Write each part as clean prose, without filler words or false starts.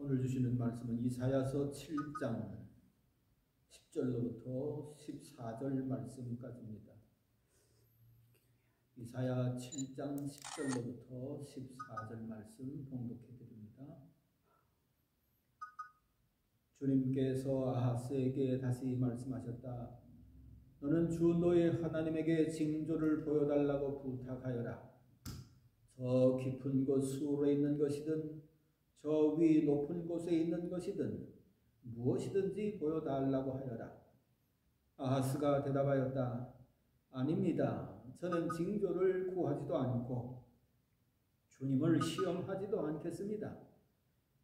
오늘 주시는 말씀은 이사야서 7장 10절로부터 14절 말씀까지입니다. 이사야 7장 10절로부터 14절 말씀 봉독해 드립니다. 주님께서 아하스에게 다시 말씀하셨다. 너는 주 너의 하나님에게 징조를 보여달라고 부탁하여라. 저 깊은 곳 수월에 있는 것이든 저 위 높은 곳에 있는 것이든 무엇이든지 보여달라고 하여라. 아하스가 대답하였다. 아닙니다. 저는 징조를 구하지도 않고 주님을 시험하지도 않겠습니다.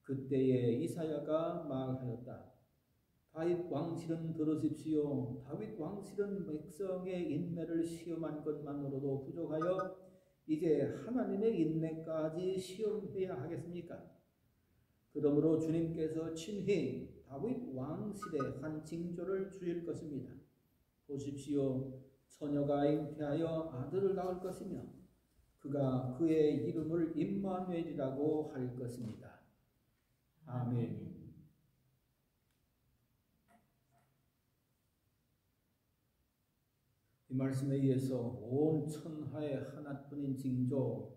그때에 이사야가 말하였다. 다윗 왕실은 들으십시오. 다윗 왕실은 백성의 인내를 시험한 것만으로도 부족하여 이제 하나님의 인내까지 시험해야 하겠습니까? 그러므로 주님께서 친히 다윗 왕실에 한 징조를 주실 것입니다. 보십시오. 처녀가 잉태하여 아들을 낳을 것이며 그가 그의 이름을 임마누엘이라고 할 것입니다. 아멘. 이 말씀에 의해서 온 천하의 하나뿐인 징조,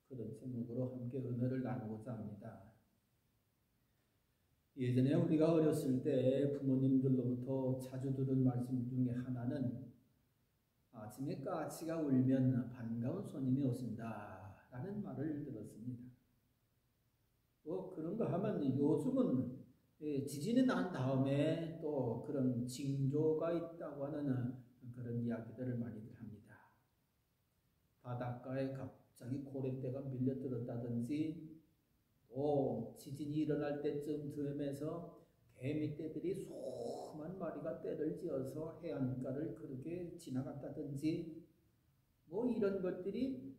그런 제목으로 함께 은혜를 나누고자 합니다. 예전에 우리가 어렸을 때 부모님들로부터 자주 들은 말씀 중에 하나는 아침에 까치가 울면 반가운 손님이 오신다 라는 말을 들었습니다. 그런가 하면 요즘은 지진이 난 다음에 또 그런 징조가 있다고 하는 그런 이야기들을 많이들 합니다. 바닷가에 갑자기 고래떼가 밀려들었다든지 또 지진이 일어날 때쯤 즈음에서 개미떼들이 수만 마리가 떼를 지어서 해안가를 그렇게 지나갔다든지 이런 것들이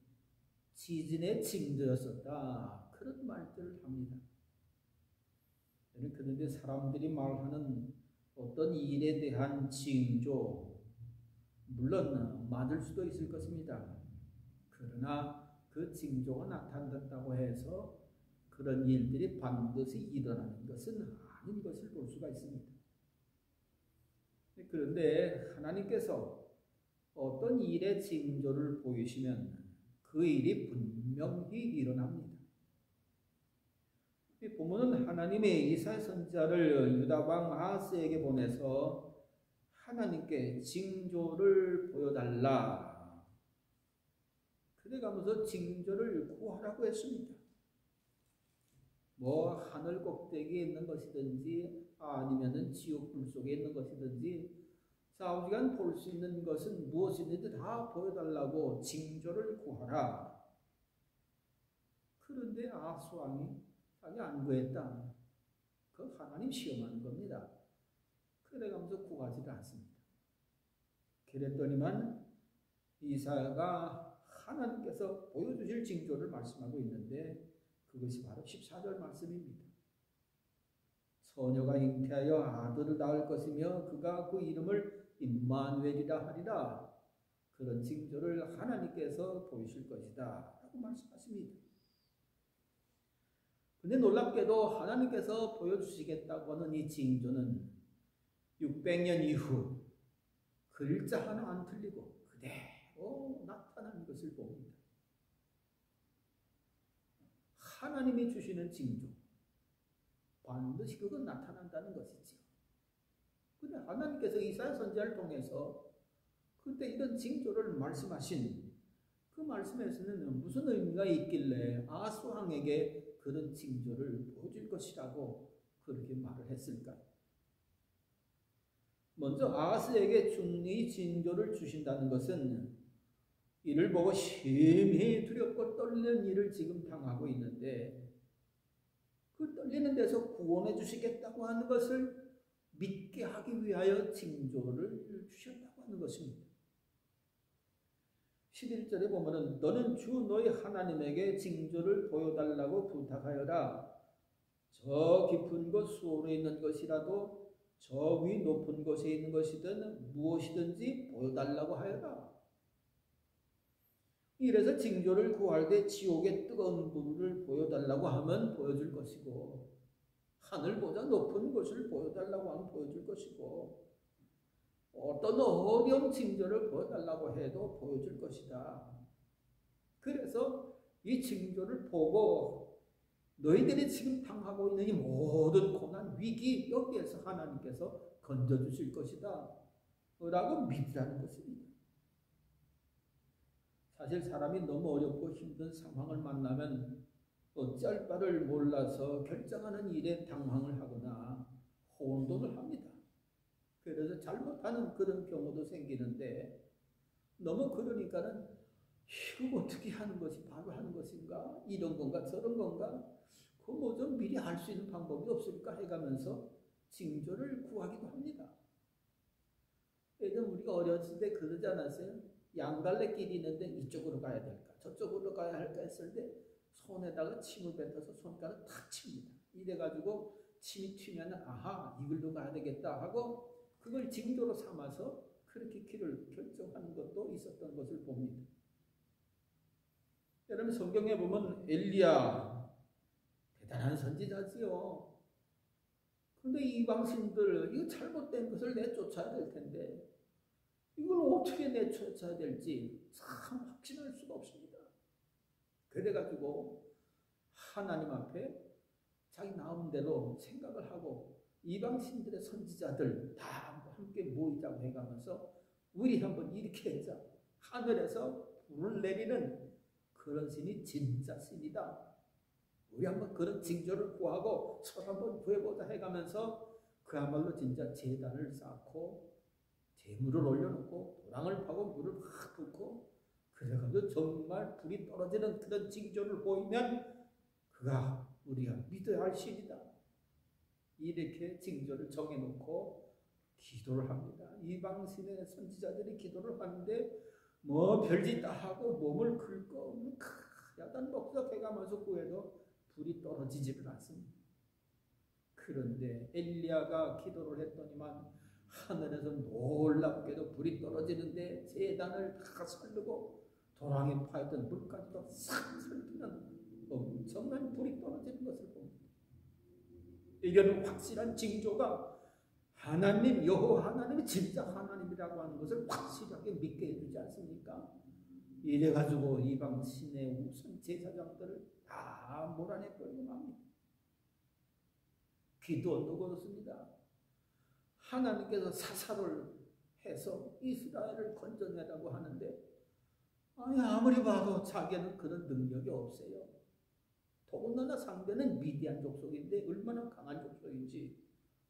지진의 징조였었다. 그런 말들을 합니다. 그런데 사람들이 말하는 어떤 일에 대한 징조, 물론 맞을 수도 있을 것입니다. 그러나 그 징조가 나타났다고 해서 그런 일들이 반드시 일어나는 것은 아닌 것을 볼 수가 있습니다. 그런데 하나님께서 어떤 일의 징조를 보이시면 그 일이 분명히 일어납니다. 보면은 하나님의 이사야 선지자를 유다 왕 아하스에게 보내서 하나님께 징조를 보여달라. 그래가면서 징조를 구하라고 했습니다. 하늘 꼭대기에 있는 것이든지 아니면은 지옥 불 속에 있는 것이든지 우리가 볼 수 있는 것은 무엇이든지 다 보여달라고 징조를 구하라. 그런데 아하스 왕이 자기 안 구했다. 그 하나님 시험하는 겁니다. 그래가면서 구하지를 않습니다. 그랬더니만 이사야가 하나님께서 보여주실 징조를 말씀하고 있는데 그것이 바로 14절 말씀입니다. 처녀가 잉태하여 아들을 낳을 것이며 그가 그 이름을 임마누엘이라 하리라. 그런 징조를 하나님께서 보이실 것이다 라고 말씀하십니다. 근데 놀랍게도 하나님께서 보여주시겠다고 하는 이 징조는 600년 이후 글자 하나 안 틀리고 그대로 나타나는 것을 봅니다. 하나님이 주시는 징조, 반드시 그건 나타난다는 것이죠. 근데 하나님께서 이사야 선지자를 통해서 그때 이런 징조를 말씀하신 그 말씀에서는 무슨 의미가 있길래 아하스 왕에게 그런 징조를 보여줄 것이라고 그렇게 말을 했을까요? 먼저 아하스에게 이 징조를 주신다는 것은 이를 보고 심히 두렵고 떨리는 일을 지금 당하고 있는데 그 떨리는 데서 구원해 주시겠다고 하는 것을 믿게 하기 위하여 징조를 주셨다고 하는 것입니다. 11절에 보면은 너는 주 너희 하나님에게 징조를 보여달라고 부탁하여라. 저 깊은 곳 수월에 있는 것이라도 저 위 높은 곳에 있는 것이든 무엇이든지 보여달라고 하여라. 이래서 징조를 구할 때 지옥의 뜨거운 불을 보여달라고 하면 보여줄 것이고 하늘보다 높은 것을 보여달라고 하면 보여줄 것이고 어떤 어려운 징조를 보여달라고 해도 보여줄 것이다. 그래서 이 징조를 보고 너희들이 지금 당하고 있는 이 모든 고난, 위기 여기에서 하나님께서 건져주실 것이다 라고 믿으라는 것입니다. 사실 사람이 너무 어렵고 힘든 상황을 만나면 어쩔 바를 몰라서 결정하는 일에 당황을 하거나 혼돈을 합니다. 그래서 잘못하는 그런 경우도 생기는데 너무 그러니까는 이거 어떻게 하는 것이 바로 하는 것인가? 이런 건가 저런 건가? 그 뭐 좀 미리 알 수 있는 방법이 없을까 해가면서 징조를 구하기도 합니다. 예전 우리가 어렸을 때 그러지 않았어요? 양갈래길이 있는데 이쪽으로 가야 될까 저쪽으로 가야 할까 했을 때 손에다가 침을 뱉어서 손가락을 탁 칩니다. 이래가지고 침이 튀면 아하 이걸로 가야 되겠다 하고 그걸 징조로 삼아서 그렇게 길을 결정하는 것도 있었던 것을 봅니다. 여러분 성경에 보면 엘리야 대단한 선지자지요. 그런데 이방신들 이거 잘못된 것을 내쫓아야 될 텐데 이걸 어떻게 내쫓아야 될지 참 확신할 수가 없습니다. 그래가지고 하나님 앞에 자기 마음대로 생각을 하고 이방신들의 선지자들 다 함께 모이자고 해가면서 우리 한번 이렇게 하자. 하늘에서 불을 내리는 그런 신이 진짜 신이다. 우리 한번 그런 징조를 구하고 서로 한번 구해보자 해가면서 그야말로 진짜 제단을 쌓고 재물을 올려놓고 도랑을 파고 물을 확 붓고 그래가지고 정말 불이 떨어지는 그런 징조를 보이면 그가 우리가 믿어야 할 신이다. 이렇게 징조를 정해놓고 기도를 합니다. 이방신의 선지자들이 기도를 하는데 뭐 별짓 다 하고 몸을 긁고 약간 목적해가면서 구해도 불이 떨어지지를 않습니다. 그런데 엘리야가 기도를 했더니만 하늘에서 놀랍게도 불이 떨어지는데 제단을 다 설르고 도랑에 파였던 물까지도 싹 설키는 엄청난 불이 떨어지는 것을 봅니다. 이런 확실한 징조가 하나님 여호와 하나님이 진짜 하나님이라고 하는 것을 확실하게 믿게 해주지 않습니까? 이래가지고 이방 신의 우선 제사장들을 다 몰아내버리고 맙니다. 기도도 그렇습니다. 하나님께서 사사를 해서 이스라엘을 건져내라고 하는데 아무리 봐도 자기는 그런 능력이 없어요. 더군다나 상대는 미디안 족속인데 얼마나 강한 족속인지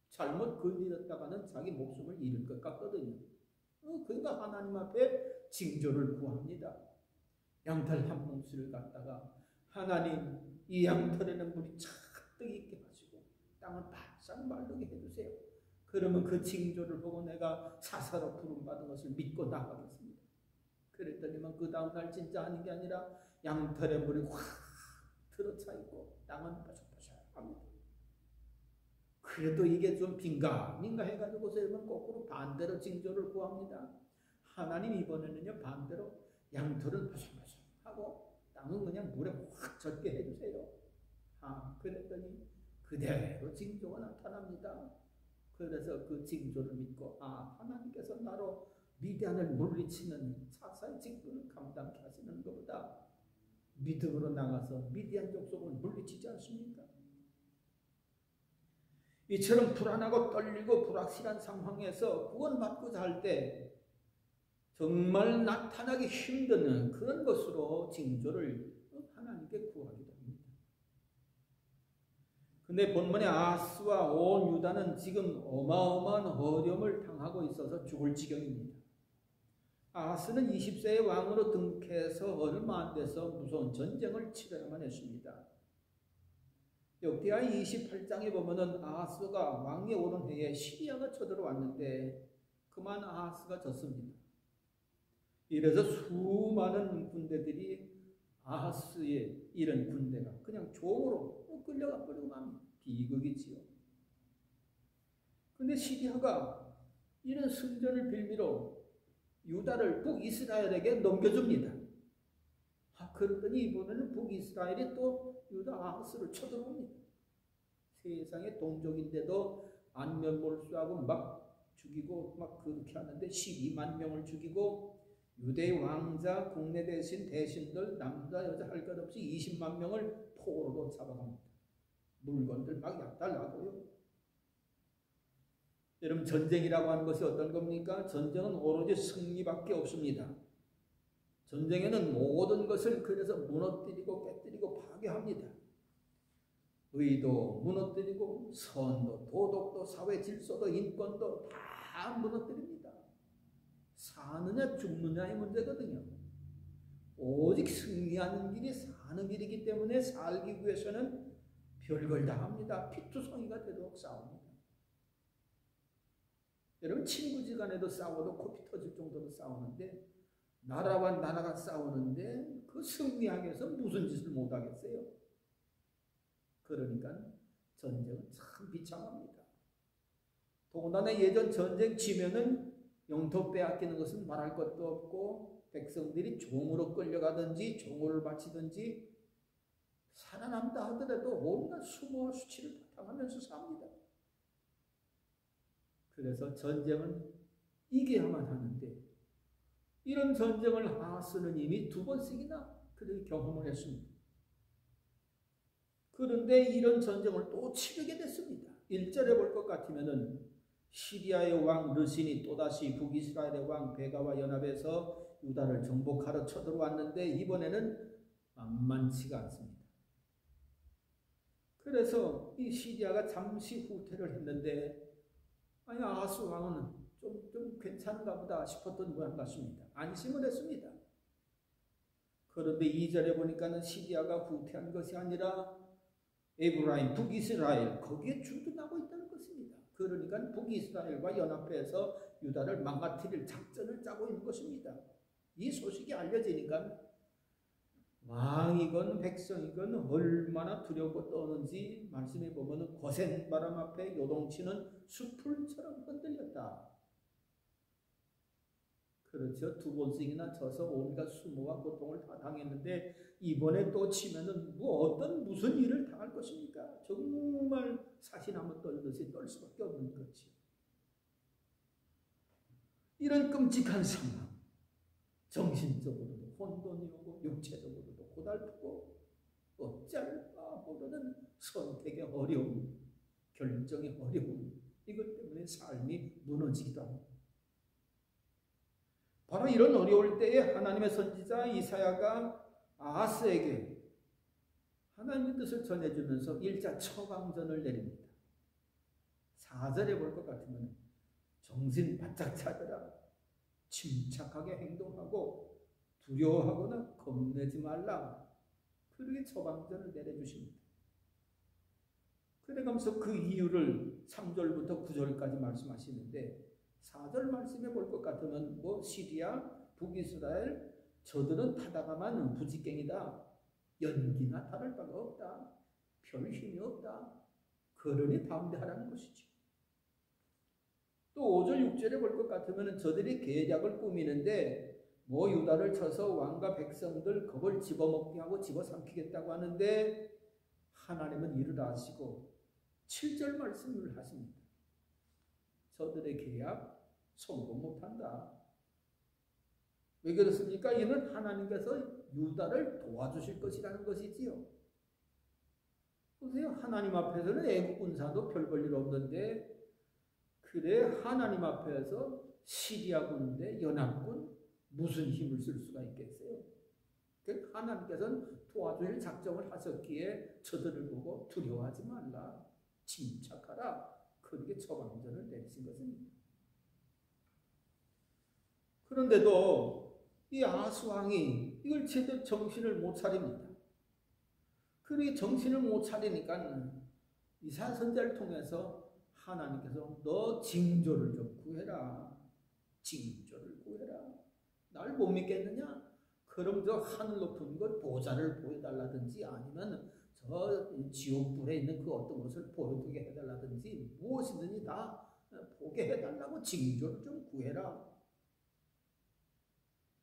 잘못 건드렸다가는 자기 목숨을 잃을 것 같거든요. 그러니까 하나님 앞에 징조를 구합니다. 양털 한 뭉치를 갖다가 하나님 이 양털에는 물이 잔뜩 있게 하시고 땅을 바싹 마르게 해주세요. 그러면 그 징조를 보고 내가 사사로 부름받은 것을 믿고 나가겠습니다. 그랬더니만 그 다음날 진짜 하는 게 아니라 양털에 물이 확 들어차 있고 땅은 바삭바삭합니다. 그래도 이게 좀 빈가민가 해가지고서 여러분 거꾸로 반대로 징조를 구합니다. 하나님 이번에는요 반대로 양털은 바삭바삭하고 땅은 그냥 물에 확 젖게 해주세요. 그랬더니 그대로 징조가 나타납니다. 그래서 그 징조를 믿고 하나님께서 나로 미디안을 물리치는 사사의 직분을 감당케 하시는 것보다 믿음으로 나가서 미디안 족속을 물리치지 않습니까? 이처럼 불안하고 떨리고 불확실한 상황에서 구원받고자 할 때 정말 나타나기 힘든 그런 것으로 징조를 하나님께 구하기도 합니다. 근데 본문에 아하스와 온 유다는 지금 어마어마한 어려움을 당하고 있어서 죽을 지경입니다. 아하스는 20세의 왕으로 등극해서 얼마 안 돼서 무서운 전쟁을 치러야만 했습니다. 역대하 28장에 보면은 아하스가 왕위에 오른 해에 시리아가 쳐들어왔는데 그만 아하스가 졌습니다. 이래서 수많은 군대들이 아하스의 이런 군대가 그냥 종으로 끌려가 버리고 맙니다. 비극이지요. 근데 시리아가 이런 승전을 빌미로 유다를 북이스라엘에게 넘겨줍니다. 그랬더니 이번에는 북이스라엘이 또 유다 아하스를 쳐들어옵니다. 세상의 동족인데도 안면몰수하고 막 죽이고 막 그렇게 하는데 12만 명을 죽이고 유대 왕자 국내 대신들 남자 여자 할 것 없이 20만 명을 포로로 잡아갑니다. 물건들 막 약탈하고요. 여러분 전쟁이라고 하는 것이 어떤 겁니까? 전쟁은 오로지 승리밖에 없습니다. 전쟁에는 모든 것을 그래서 무너뜨리고 깨뜨리고 파괴합니다. 의도 무너뜨리고 선도 도덕도 사회 질서도 인권도 다 무너뜨립니다. 사느냐 죽느냐의 문제거든요. 오직 승리하는 길이 사는 길이기 때문에 살기 위해서는 별걸 다 합니다. 피투성이가 되도록 싸웁니다. 여러분 친구지간에도 싸워도 코피 터질 정도로 싸우는데 나라와 나라가 싸우는데 그 승리하기 위해서 무슨 짓을 못하겠어요? 그러니까 전쟁은 참 비참합니다. 더군다나 예전 전쟁 치면은 영토 빼앗기는 것은 말할 것도 없고 백성들이 종으로 끌려가든지 종을 바치든지 살아남다 하더라도 온갖 수모와 수치를 바탕하면서 삽니다. 그래서 전쟁은 이겨야만 하는데 이런 전쟁을 아하스는 이미 2번씩이나 그들이 경험을 했습니다. 그런데 이런 전쟁을 또 치르게 됐습니다. 1절에 볼 것 같으면은 시리아의 왕 르신이 또다시 북이스라엘의 왕 베가와 연합해서 유다를 정복하러 쳐들어왔는데 이번에는 만만치가 않습니다. 그래서 이 시리아가 잠시 후퇴를 했는데 아니 아하스 왕은 좀 괜찮은가 보다 싶었던 모양 같습니다. 안심을 했습니다. 그런데 2절에 보니까는 시리아가 후퇴한 것이 아니라 에브라임, 북이스라엘 거기에 주둔하고 있다는 것입니다. 그러니까 북이스라엘과 연합해서 유다를 망가뜨릴 작전을 짜고 있는 것입니다. 이 소식이 알려지니까 왕이건 백성이건 얼마나 두렵고 떠는지 말씀해 보면 거센 바람 앞에 요동치는 숲풀처럼 흔들렸다. 그렇죠. 2번씩이나 져서 온갖 수모와 고통을 다 당했는데 이번에 또 치면은 무슨 일을 당할 것입니까? 정말 사시나무 떨듯이 떨 수밖에 없는 거지. 이런 끔찍한 상황, 정신적으로도 혼돈이 오고 육체적으로도 고달프고 어쩔까 모르는 선택의 어려움, 결정의 어려움, 이것 때문에 삶이 무너지기도 합니다. 바로 이런 어려울 때에 하나님의 선지자 이사야가 아하스에게 하나님의 뜻을 전해주면서 1차 처방전을 내립니다. 4절에 볼 것 같으면 정신 바짝 차려라. 침착하게 행동하고 두려워하거나 겁내지 말라. 그렇게 처방전을 내려주십니다. 그래가면서 그 이유를 3절부터 9절까지 말씀하시는데 4절 말씀해 볼 것 같으면 시리아, 북이스라엘 저들은 타다가만 부지깽이다. 연기나 다를 바가 없다. 별 힘이 없다. 그러니 담대하라는 것이죠. 또 5절, 6절에 볼 것 같으면 저들이 계략을 꾸미는데 유다를 쳐서 왕과 백성들 겁을 집어먹게 하고 집어삼키겠다고 하는데 하나님은 이를 아시고 7절 말씀을 하십니다. 저들의 계약 성공 못한다. 왜 그렇습니까? 이는 하나님께서 유다를 도와주실 것이라는 것이지요. 보세요. 하나님 앞에서는 애국 군사도 별 볼 일 없는데 그래 하나님 앞에서 시리아 군대 연합군 무슨 힘을 쓸 수가 있겠어요? 하나님께서는 도와줄 작정을 하셨기에 저들을 보고 두려워하지 말라. 침착하라. 그렇게 처방전을 내리신 것입니다. 그런데도 이 아하스 왕이 이걸 제대로 정신을 못 차립니다. 그렇게 정신을 못 차리니까 이사야 선지자를 통해서 하나님께서 너 징조를 좀 구해라. 징조를 구해라. 날 못 믿겠느냐? 그럼 저 하늘 높은 것 보좌를 보여달라든지 아니면 저 지옥불에 있는 그 어떤 것을 보여주게 해달라든지 무엇이든지 다 보게 해달라고 징조를 좀 구해라.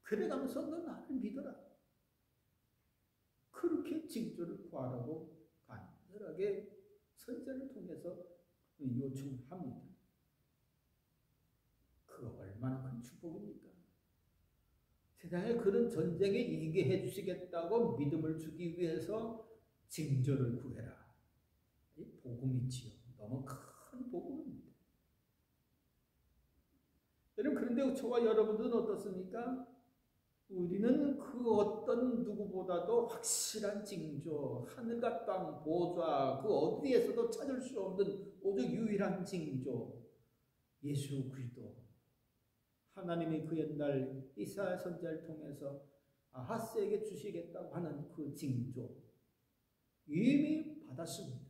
그래가면서 너 나를 믿어라. 그렇게 징조를 구하라고 간절하게 선지자를 통해서 요청을 합니다. 그거 얼마나 큰 축복입니까? 세상에 그런 전쟁에 이기게 해주시겠다고 믿음을 주기 위해서 징조를 구해라. 이 복음이지요. 너무 큰 복음입니다. 여러분, 그런데 저와 여러분들은 어떻습니까? 우리는 그 어떤 누구보다도 확실한 징조, 하늘과 땅, 보좌, 그 어디에서도 찾을 수 없는 오직 유일한 징조, 예수 그리스도. 하나님이 그 옛날 이사야 선지자를 통해서 아하스에게 주시겠다고 하는 그 징조 이미 받았습니다.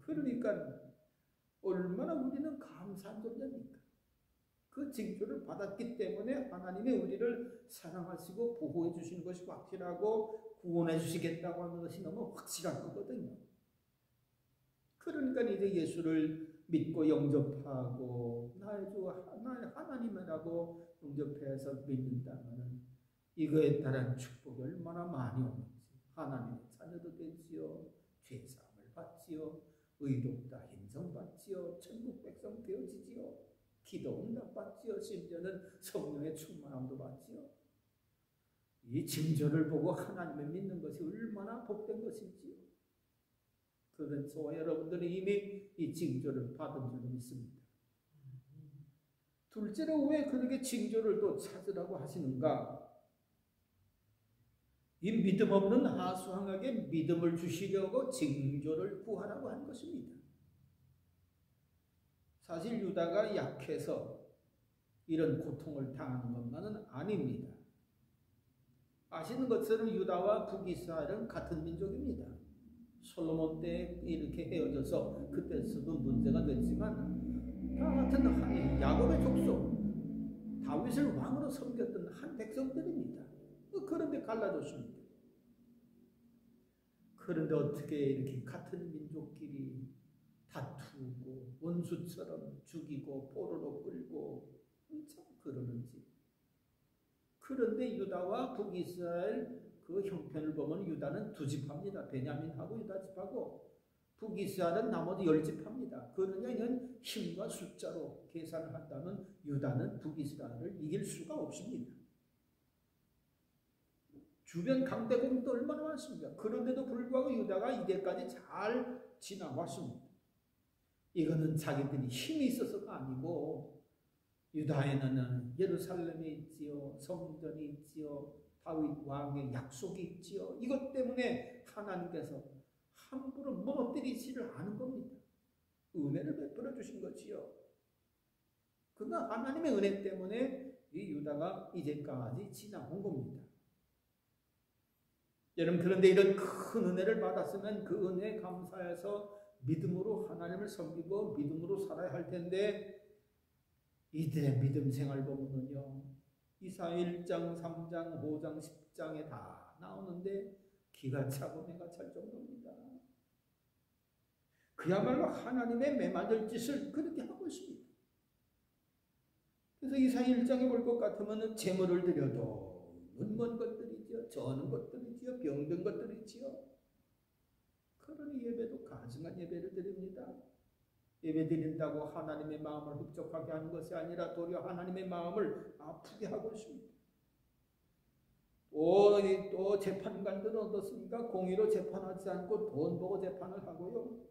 그러니까 얼마나 우리는 감사한 존재입니까? 그 징조를 받았기 때문에 하나님이 우리를 사랑하시고 보호해 주시는 것이 확실하고 구원해 주시겠다고 하는 것이 너무 확실한 거거든요. 그러니까 이제 예수를 믿고 영접하고 나의 주 나의 하나님이라고 영접해서 믿는다면 이거에 따른 축복이 얼마나 많이 오는지, 하나님의 자녀도 되지요, 죄사함을 받지요, 의롭다 인정받지요, 천국 백성 되어지지요, 기도 응답받지요, 심지어는 성령의 충만함도 받지요. 이 징조를 보고 하나님을 믿는 것이 얼마나 복된 것인지요. 그런 저와 여러분들이 이미 이 징조를 받은 줄 믿습니다. 둘째로 왜 그렇게 징조를 또 찾으라고 하시는가? 이 믿음 없는 하수왕에게 믿음을 주시려고 징조를 구하라고 한 것입니다. 사실 유다가 약해서 이런 고통을 당하는 것만은 아닙니다. 아시는 것처럼 유다와 북이스라엘은 같은 민족입니다. 솔로몬 때 이렇게 헤어져서 그때서도 문제가 됐지만 다 같은 야곱의 족속, 다윗을 왕으로 섬겼던 한 백성들입니다. 그런데 갈라졌습니다. 그런데 어떻게 이렇게 같은 민족끼리 다투고 원수처럼 죽이고 포로로 끌고 참 그러는지. 그런데 유다와 북이스라엘 그 형편을 보면 유다는 두 집합니다. 베냐민하고 유다 집하고 북이스라엘은 나머지 10집합니다. 그러냐 이는 힘과 숫자로 계산을 한다면 유다는 북이스라엘을 이길 수가 없습니다. 주변 강대국도 얼마나 많습니까? 그런데도 불구하고 유다가 이제까지 잘 지나왔습니다. 이거는 자기들이 힘이 있어서가 아니고 유다에는 예루살렘이 있지요, 성전이 있지요, 다윗 왕의 약속이 있지요. 이것 때문에 하나님께서 함부로 무너뜨리지를 않은 겁니다. 은혜를 베풀어 주신 거지요. 그러나 하나님의 은혜 때문에 이 유다가 이제까지 지나온 겁니다. 여러분, 그런데 이런 큰 은혜를 받았으면 그 은혜에 감사해서 믿음으로 하나님을 섬기고 믿음으로 살아야 할 텐데 이들의 믿음 생활 보면은요, 이사야 1장, 3장, 5장, 10장에 다 나오는데 기가 차고 내가 찰 정도입니다. 그야말로 하나님의 매맞을 짓을 그렇게 하고 있습니다. 그래서 이사야 1장에 볼 것 같으면 재물을 드려도 먼 것들이지요, 저는 것들이지요, 병든 것들이지요. 그러니 예배도 가증한 예배를 드립니다. 예배 드린다고 하나님의 마음을 흡족하게 하는 것이 아니라 도리어 하나님의 마음을 아프게 하고 있습니다. 또 재판관들은 어떻습니까? 공의로 재판하지 않고 돈 보고 재판을 하고요.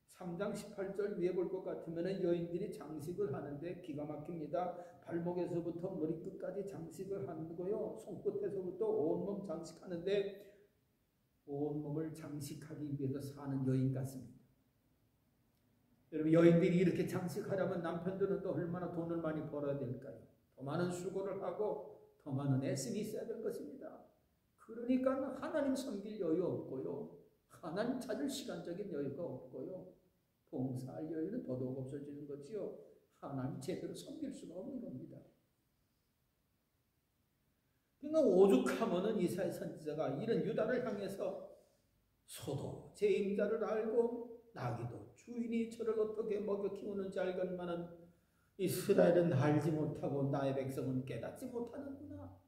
3장 18절 위에 볼 것 같으면 여인들이 장식을 하는데 기가 막힙니다. 발목에서부터 머리끝까지 장식을 하고요. 손끝에서부터 온몸 장식하는데 온몸을 장식하기 위해서 사는 여인 같습니다. 여러분, 여인들이 이렇게 장식하려면 남편들은 또 얼마나 돈을 많이 벌어야 될까요? 더 많은 수고를 하고 더 많은 애씀이 있어야 될 것입니다. 그러니까 하나님 섬길 여유 없고요, 하나님 찾을 시간적인 여유가 없고요, 봉사할 여유는 더더욱 없어지는 거지요. 하나님 제대로 섬길 수가 없는 겁니다. 그러니까 오죽하면은 이사야 선지자가 이런 유다를 향해서 소도 제 임자를 알고 나귀도 주인이 저를 어떻게 먹여 키우는지 알건만은 이스라엘은 알지 못하고 나의 백성은 깨닫지 못하는구나.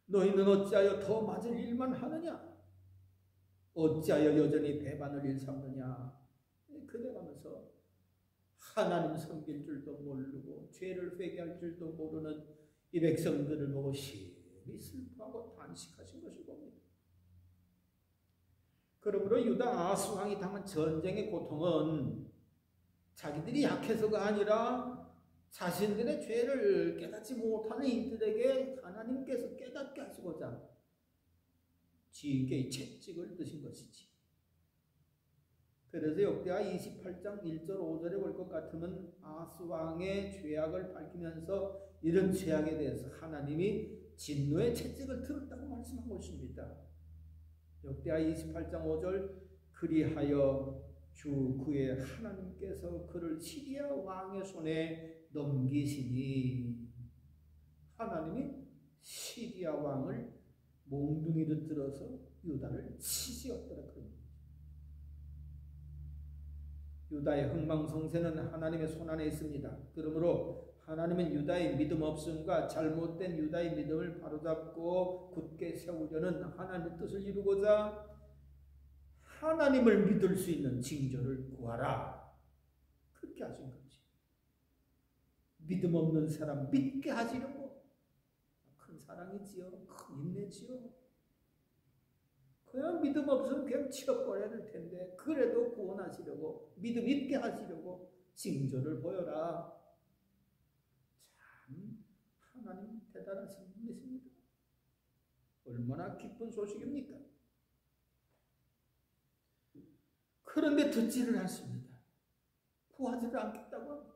너희는 어찌하여 더 맞을 일만 하느냐? 어찌하여 여전히 배반을 일삼느냐. 그래가면서 하나님 섬길 줄도 모르고 죄를 회개할 줄도 모르는 이 백성들을 보고 심히 슬퍼하고 탄식하신 것을 봅니다. 그러므로 유다 아하스 왕이 당한 전쟁의 고통은 자기들이 약해서가 아니라 자신들의 죄를 깨닫지 못하는 이들에게 하나님께서 깨닫게 하시고자 지인께 채찍을 드신 것이지. 그래서 역대하 28장 1절 5절에 볼 것 같으면 아하스 왕의 죄악을 밝히면서 이런 죄악에 대해서 하나님이 진노의 채찍을 들었다고 말씀한 것입니다. 역대하 28장 5절 그리하여 주 그의 하나님께서 그를 시리아 왕의 손에 넘기시니, 하나님이 시리아 왕을 몽둥이를 들어서 유다를 치시었더라. 유다의 흥망성쇠는 하나님의 손안에 있습니다. 그러므로 하나님은 유다의 믿음 없음과 잘못된 유다의 믿음을 바로잡고 굳게 세우려는 하나님의 뜻을 이루고자 하나님을 믿을 수 있는 징조를 구하라. 그렇게 하신 거지. 믿음 없는 사람 믿게 하시려고. 큰 사랑이지요. 큰 인내지요. 그냥 믿음 없으면 그냥 치워버려야 될 텐데 그래도 구원하시려고, 믿음 있게 하시려고 징조를 보여라. 참 하나님 대단하신 분이십니다. 얼마나 기쁜 소식입니까? 그런데 듣지를 않습니다. 구하지를 않겠다고 합니다.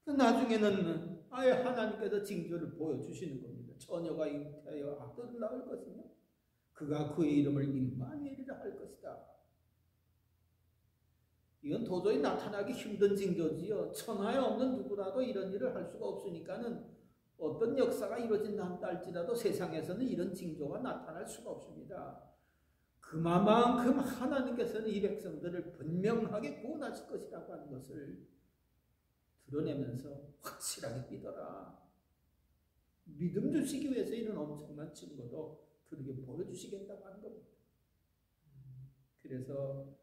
나중에는 아예 하나님께서 징조를 보여주시는 겁니다. 처녀가 잉태하여 아들을 낳을 것이며 그가 그의 이름을 임마누엘이라 할 것이다. 이건 도저히 나타나기 힘든 징조지요. 천하에 없는 누구라도 이런 일을 할 수가 없으니까는 어떤 역사가 이루어진다 할지라도 세상에서는 이런 징조가 나타날 수가 없습니다. 그만큼 하나님께서는 이 백성들을 분명하게 구원하실 것이라고 하는 것을 드러내면서 확실하게 믿어라. 믿음 주시기 위해서 이런 엄청난 증거도 그렇게 보여주시겠다고 하는 겁니다. 그래서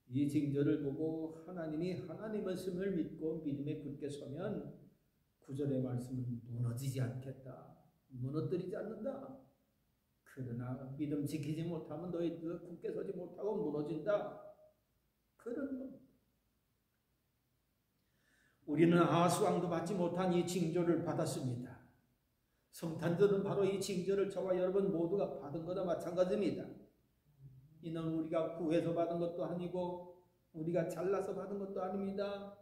이 징조를 보고 하나님이 하나님의 말씀을 믿고 믿음에 굳게 서면 9절의 말씀은 무너지지 않겠다. 무너뜨리지 않는다. 그러나 믿음 지키지 못하면 너희들 굳게 서지 못하고 무너진다. 그런 겁니다. 우리는 아하스 왕도 받지 못한 이 징조를 받았습니다. 성탄절은 바로 이 징조를 저와 여러분 모두가 받은 것과 마찬가지입니다. 이는 우리가 구해서 받은 것도 아니고 우리가 잘나서 받은 것도 아닙니다.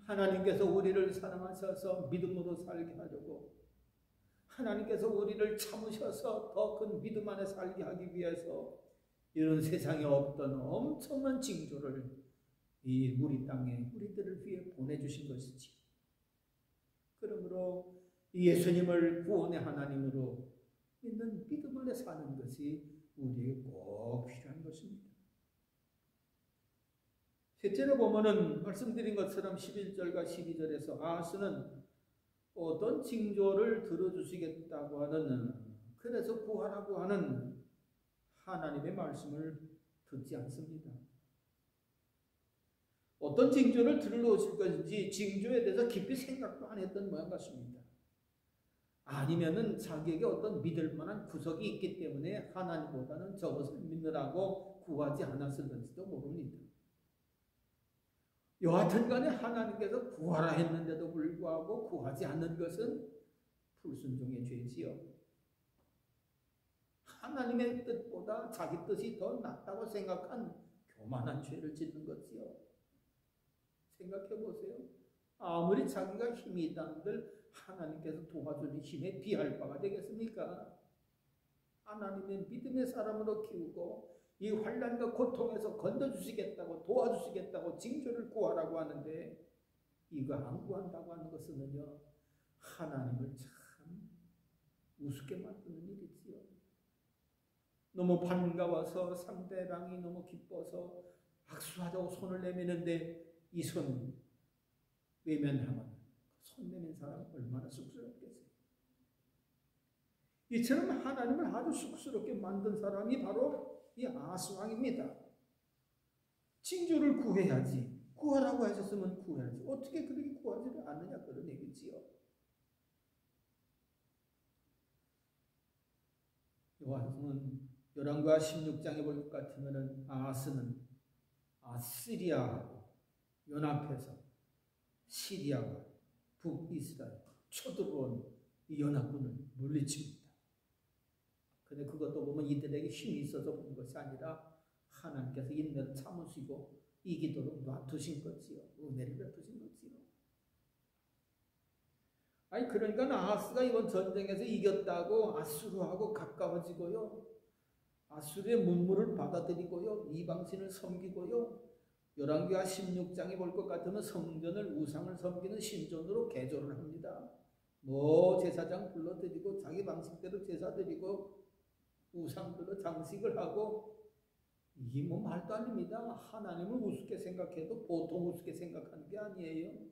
하나님께서 우리를 사랑하셔서 믿음으로 살게 하려고, 하나님께서 우리를 참으셔서 더 큰 믿음 안에 살게 하기 위해서 이런 세상에 없던 엄청난 징조를 이 우리 땅에 우리들을 위해 보내주신 것이지. 그러므로 예수님을 구원의 하나님으로 믿는 믿음 안에 사는 것이 우리에게 꼭 필요한 것입니다. 셋째로 보면은 말씀드린 것처럼 11절과 12절에서 아하스는 어떤 징조를 들어주시겠다고 하는, 그래서 구하라고 하는 하나님의 말씀을 듣지 않습니다. 어떤 징조를 들어오실 것인지 징조에 대해서 깊이 생각도 안 했던 모양 같습니다. 아니면은 자기에게 어떤 믿을 만한 구석이 있기 때문에 하나님보다는 저것을 믿느라고 구하지 않았을는지도 모릅니다. 여하튼 간에 하나님께서 구하라 했는데도 불구하고 구하지 않는 것은 불순종의 죄지요. 하나님의 뜻보다 자기 뜻이 더 낫다고 생각한 교만한 죄를 짓는 거지요. 생각해 보세요. 아무리 자기가 힘이 있다는들 하나님께서 도와주는 힘에 비할 바가 되겠습니까? 하나님의 믿음의 사람으로 키우고 이 환난과 고통에서 건져주시겠다고 도와주시겠다고 징조를 구하라고 하는데 이거 안 구한다고 하는 것은요, 하나님을 참 우습게 만드는 일이지요. 너무 반가워서 상대방이 너무 기뻐서 박수하자고 손을 내미는데 이 손 외면하면 손 내민 사람 얼마나 쑥스럽겠어요. 이처럼 하나님을 아주 쑥스럽게 만든 사람이 바로 이 아스왕입니다. 징조를 구해야지. 구하라고 하셨으면 구해야지. 어떻게 그렇게 구하지를 않느냐 그런 얘기지요. 요한은 열왕과 16장에 볼 것 같으면은 아하스는 아시리아하고 연합해서 시리아와 북이스라엘 쳐들어온 이 연합군을 물리칩니다. 근데 그것도 보면 이들에게 힘이 있어서 본 것이 아니라 하나님께서 인내를 참으시고 이기도록 놔두신 거지요. 은혜를 베푸신 거지요. 아니 그러니까 아하스가 이번 전쟁에서 이겼다고 아수르하고 가까워지고요. 아수르의 문물을 받아들이고요. 이방신을 섬기고요. 열왕기하 16장에 볼 것 같으면 성전을 우상을 섬기는 신전으로 개조를 합니다. 뭐 제사장 불러드리고 자기 방식대로 제사 드리고 우상들로 장식을 하고 이게 뭐 말도 안 됩니다. 하나님을 우습게 생각해도 보통 우습게 생각하는 게 아니에요.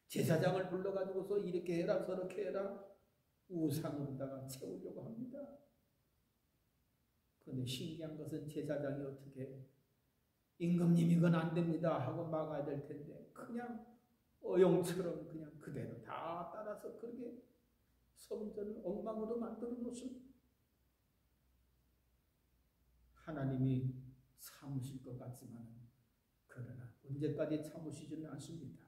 제사장을 불러가지고서 이렇게 해라 저렇게 해라 우상으로다가 채우려고 합니다. 그런데 신기한 것은 제사장이 어떻게 임금님 이건 안 됩니다 하고 막아야 될 텐데 그냥 어용처럼 그냥 그대로 다 따라서 그렇게 성전을 엉망으로 만들어 놓습니다. 하나님이 참으실 것 같지만 그러나 언제까지 참으시지는 않습니다.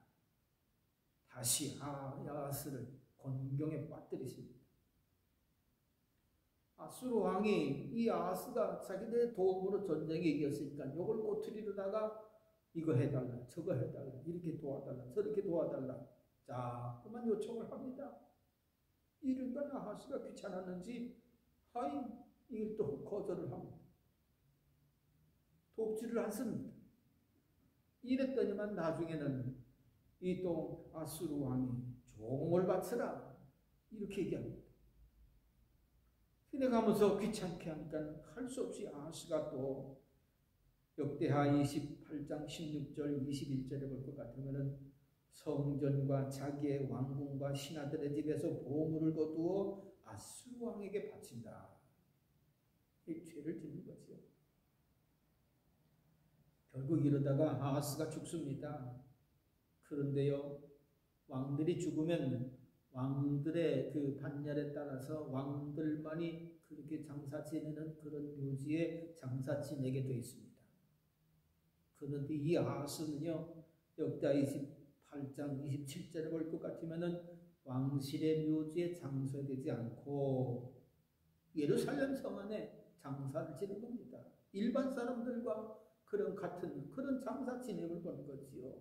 다시 아하스를 곤경에 빠뜨리십니다. 아수르 왕이 이 아하스가 자기들의 도움으로 전쟁에 이겼으니까 이걸 꼬투리로다가 이거 해달라 저거 해달라 이렇게 도와달라 저렇게 도와달라 자꾸만 요청을 합니다. 이러니까 아하스가 귀찮았는지 하이 이걸 또 거절을 합니다. 돕지를 않습니다. 이랬더니만 나중에는 이 또 아수르 왕이 종을 바쳐라 이렇게 얘기합니다. 지내가면서 귀찮게 하니까 할 수 없이 아하스가 또 역대하 28장 16절 21절에 볼 것 같으면은 성전과 자기의 왕궁과 신하들의 집에서 보물을 거두어 아수르 왕에게 바친다. 이 죄를 짓는 거지요. 결국 이러다가 아하스가 죽습니다. 그런데요, 왕들이 죽으면 왕들의 그 반열에 따라서 왕들만이 그렇게 장사 지내는 그런 묘지에 장사 지내게 되어 있습니다. 그런데 이 아하스는요, 역대하 28장 27절에 볼 것 같으면은 왕실의 묘지에 장사되지 않고 예루살렘 성 안에 장사를 지는 겁니다. 일반 사람들과 그런 같은 그런 장사 진행을 보는 거지요.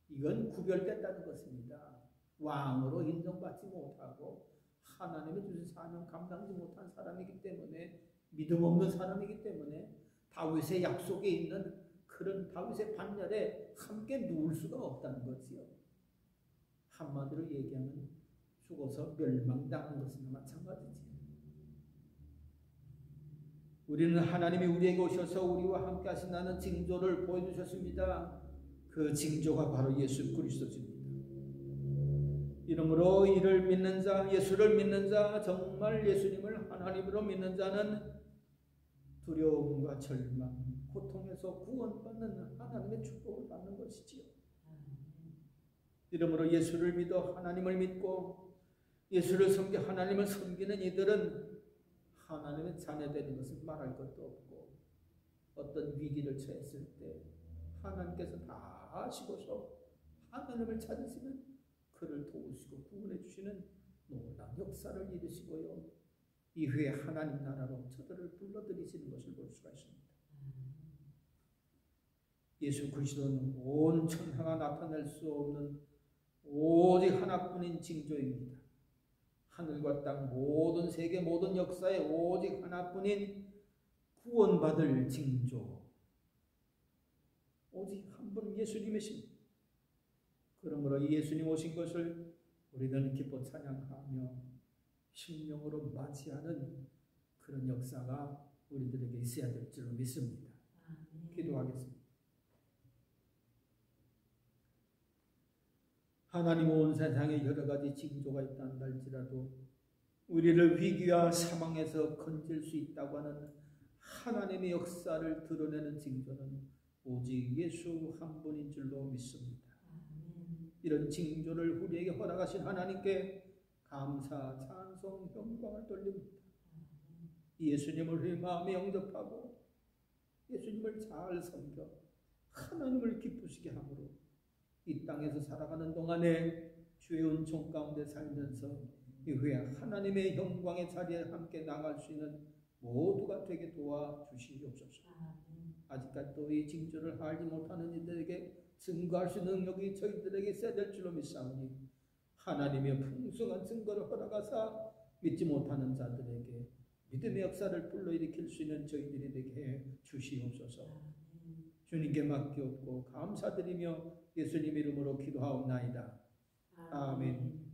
이건 구별됐다는 것입니다. 왕으로 인정받지 못하고 하나님의 주신 사명 감당하지 못한 사람이기 때문에 믿음 없는 사람이기 때문에 다윗의 약속에 있는 그런 다윗의 반열에 함께 누울 수가 없다는 거지요. 한마디로 얘기하면 죽어서 멸망당한 것이나 마찬가지지요. 우리는 하나님이 우리에게 오셔서 우리와 함께 하신다는 징조를 보여주셨습니다. 그 징조가 바로 예수 그리스도입니다. 이러므로 이를 믿는 자, 예수를 믿는 자, 정말 예수님을 하나님으로 믿는 자는 두려움과 절망, 고통에서 구원받는 하나님의 축복을 받는 것이지요. 이러므로 예수를 믿어 하나님을 믿고 예수를 섬겨 하나님을 섬기는 이들은 하나님의 자녀되는 것을 말할 것도 없고 어떤 위기를 처했을 때 하나님께서 다 아시고서 하나님을 찾으시면 그를 도우시고 구원해 주시는 놀라운 역사를 이루시고요. 이후에 하나님 나라로 저들을 불러들이시는 것을 볼 수가 있습니다. 예수 그리스도는 온 천하가 나타낼 수 없는 오직 하나뿐인 징조입니다. 하늘과 땅 모든 세계 모든 역사에 오직 하나뿐인 구원받을 징조 오직 한 분 예수님이십니다. 그러므로 이 예수님 오신 것을 우리는 기뻐 찬양하며 심령으로 맞이하는 그런 역사가 우리들에게 있어야 될 줄로 믿습니다. 기도하겠습니다. 하나님 온 세상에 여러 가지 징조가 있다는 할지라도 우리를 위기와 사망에서 건질 수 있다고 하는 하나님의 역사를 드러내는 징조는 오직 예수 한 분인 줄로 믿습니다. 이런 징조를 우리에게 허락하신 하나님께 감사, 찬송, 영광을 돌립니다. 예수님을 우리 마음에 영접하고 예수님을 잘 섬겨 하나님을 기쁘시게 함으로 이 땅에서 살아가는 동안에 주의 은총 가운데 살면서 이후에 하나님의 영광의 자리에 함께 나갈 수 있는 모두가 되게 도와주시옵소서. 아직까지도 이 징조를 알지 못하는 이들에게 증거할 수 있는 능력이 저희들에게 있어야 될 줄로 믿사오니 하나님의 풍성한 증거를 허락하사 믿지 못하는 자들에게 믿음의 역사를 불러일으킬 수 있는 저희들이 되게 해 주시옵소서. 주님께 맡기옵고 감사드리며 예수님 이름으로 기도하옵나이다. 아멘.